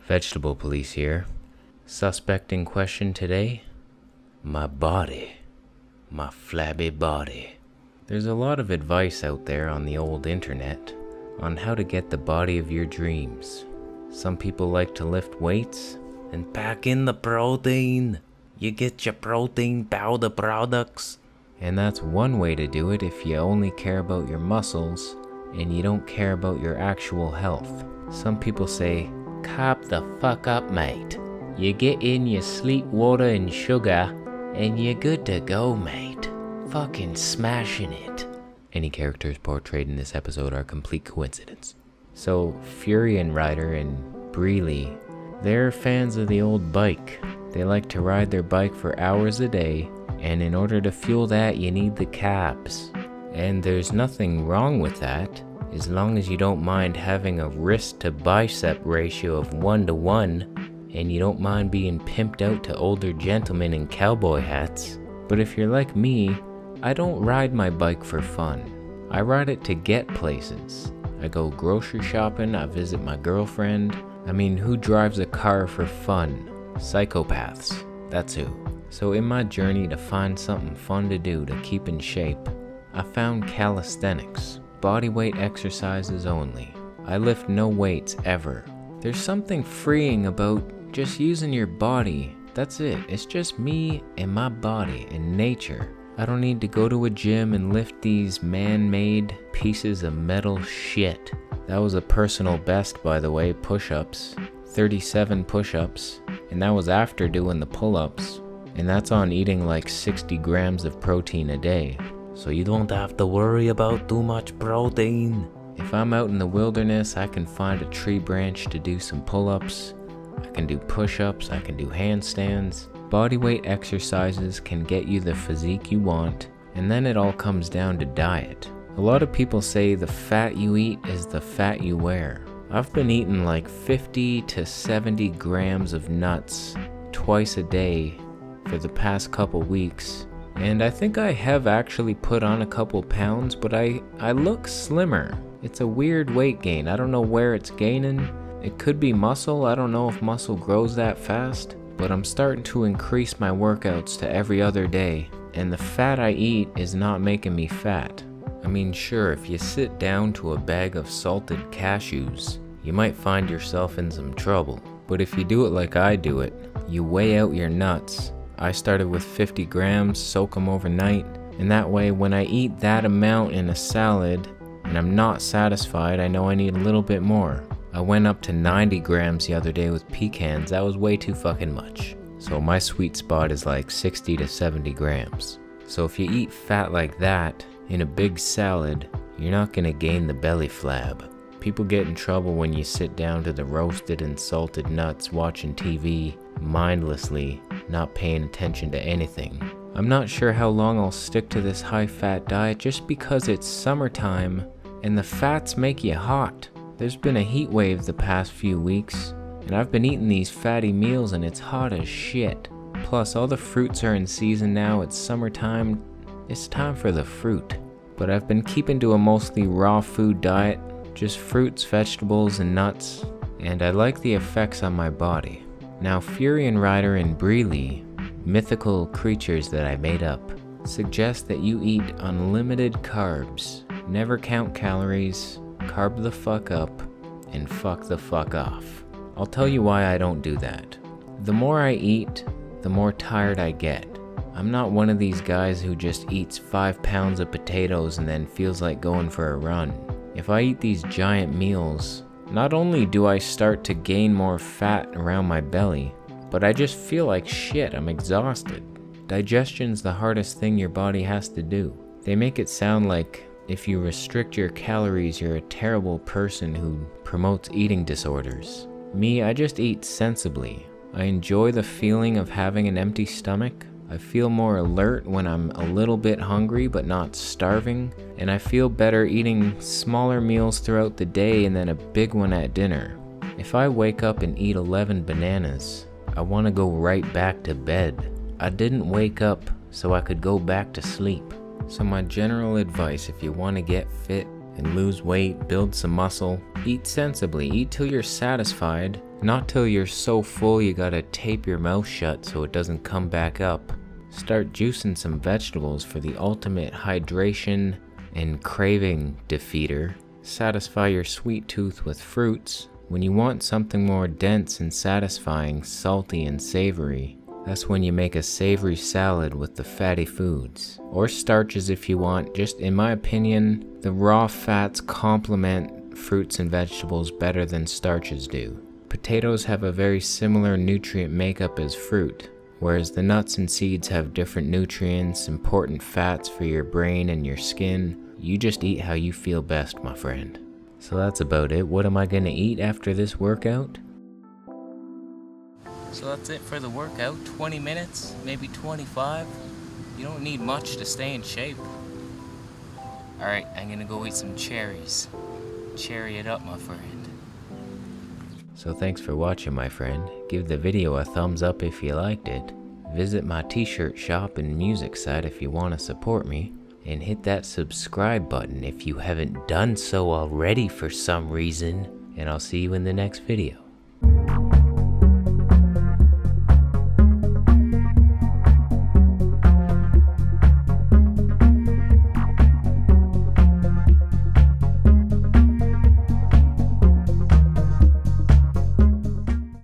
Vegetable police here. Suspect in question today? My body. My flabby body. There's a lot of advice out there on the old internet on how to get the body of your dreams. Some people like to lift weights and pack in the protein. You get your protein powder products. And that's one way to do it if you only care about your muscles and you don't care about your actual health. Some people say, "Carb the fuck up, mate. You get in your sleep water and sugar and you're good to go, mate. Fucking smashing it." Any characters portrayed in this episode are complete coincidence. So, Durianrider and Freelee, they're fans of the old bike. They like to ride their bike for hours a day, and in order to fuel that, you need the carbs. And there's nothing wrong with that, as long as you don't mind having a wrist to bicep ratio of 1:1, and you don't mind being pimped out to older gentlemen in cowboy hats. But if you're like me, I don't ride my bike for fun. I ride it to get places. I go grocery shopping, I visit my girlfriend. I mean, who drives a car for fun? Psychopaths, that's who. So in my journey to find something fun to do to keep in shape, I found calisthenics, bodyweight exercises only. I lift no weights ever. There's something freeing about just using your body. That's it, it's just me and my body and nature. I don't need to go to a gym and lift these man-made pieces of metal shit. That was a personal best, by the way, push-ups. 37 push-ups, and that was after doing the pull-ups. And that's on eating like 60 grams of protein a day. So you don't have to worry about too much protein. If I'm out in the wilderness, I can find a tree branch to do some pull-ups. I can do push-ups, I can do handstands. Bodyweight exercises can get you the physique you want, and then it all comes down to diet. A lot of people say the fat you eat is the fat you wear. I've been eating like 50 to 70 grams of nuts twice a day for the past couple weeks, and I think I have actually put on a couple pounds, but I look slimmer. It's a weird weight gain. I don't know where it's gaining. It could be muscle. I don't know if muscle grows that fast, but I'm starting to increase my workouts to every other day, and the fat I eat is not making me fat. I mean, sure, if you sit down to a bag of salted cashews, you might find yourself in some trouble. But if you do it like I do it, you weigh out your nuts. I started with 50 grams, soak them overnight, and that way when I eat that amount in a salad and I'm not satisfied, I know I need a little bit more. I went up to 90 grams the other day with pecans. That was way too fucking much. So my sweet spot is like 60 to 70 grams. So if you eat fat like that in a big salad, you're not gonna gain the belly flab. People get in trouble when you sit down to the roasted and salted nuts watching TV mindlessly, not paying attention to anything. I'm not sure how long I'll stick to this high-fat diet just because it's summertime and the fats make you hot. There's been a heat wave the past few weeks, and I've been eating these fatty meals and it's hot as shit. Plus, all the fruits are in season now, it's summertime, it's time for the fruit. But I've been keeping to a mostly raw food diet, just fruits, vegetables, and nuts, and I like the effects on my body. Now, Durianrider and Freelee, mythical creatures that I made up, suggest that you eat unlimited carbs, never count calories, carb the fuck up, and fuck the fuck off. I'll tell you why I don't do that. The more I eat, the more tired I get. I'm not one of these guys who just eats 5 pounds of potatoes and then feels like going for a run. If I eat these giant meals, not only do I start to gain more fat around my belly, but I just feel like shit. I'm exhausted. Digestion's the hardest thing your body has to do. They make it sound like if you restrict your calories, you're a terrible person who promotes eating disorders. Me, I just eat sensibly. I enjoy the feeling of having an empty stomach. I feel more alert when I'm a little bit hungry but not starving, and I feel better eating smaller meals throughout the day and then a big one at dinner. If I wake up and eat 11 bananas, I want to go right back to bed. I didn't wake up so I could go back to sleep. So my general advice, if you want to get fit and lose weight, build some muscle, eat sensibly, eat till you're satisfied, Not till you're so full you gotta tape your mouth shut so it doesn't come back up. Start juicing some vegetables for the ultimate hydration and craving defeater. Satisfy your sweet tooth with fruits. When you want something more dense and satisfying, salty and savory, that's when you make a savory salad with the fatty foods. Or starches if you want. Just in my opinion, the raw fats complement fruits and vegetables better than starches do. Potatoes have a very similar nutrient makeup as fruit, whereas the nuts and seeds have different nutrients, important fats for your brain and your skin. You just eat how you feel best, my friend. So that's about it. What am I gonna eat after this workout? So that's it for the workout. 20 minutes, maybe 25. You don't need much to stay in shape. Alright, I'm gonna go eat some cherries. Cherry it up, my friend. So thanks for watching, my friend. Give the video a thumbs up if you liked it. Visit my t-shirt shop and music site if you want to support me. And hit that subscribe button if you haven't done so already for some reason. And I'll see you in the next video.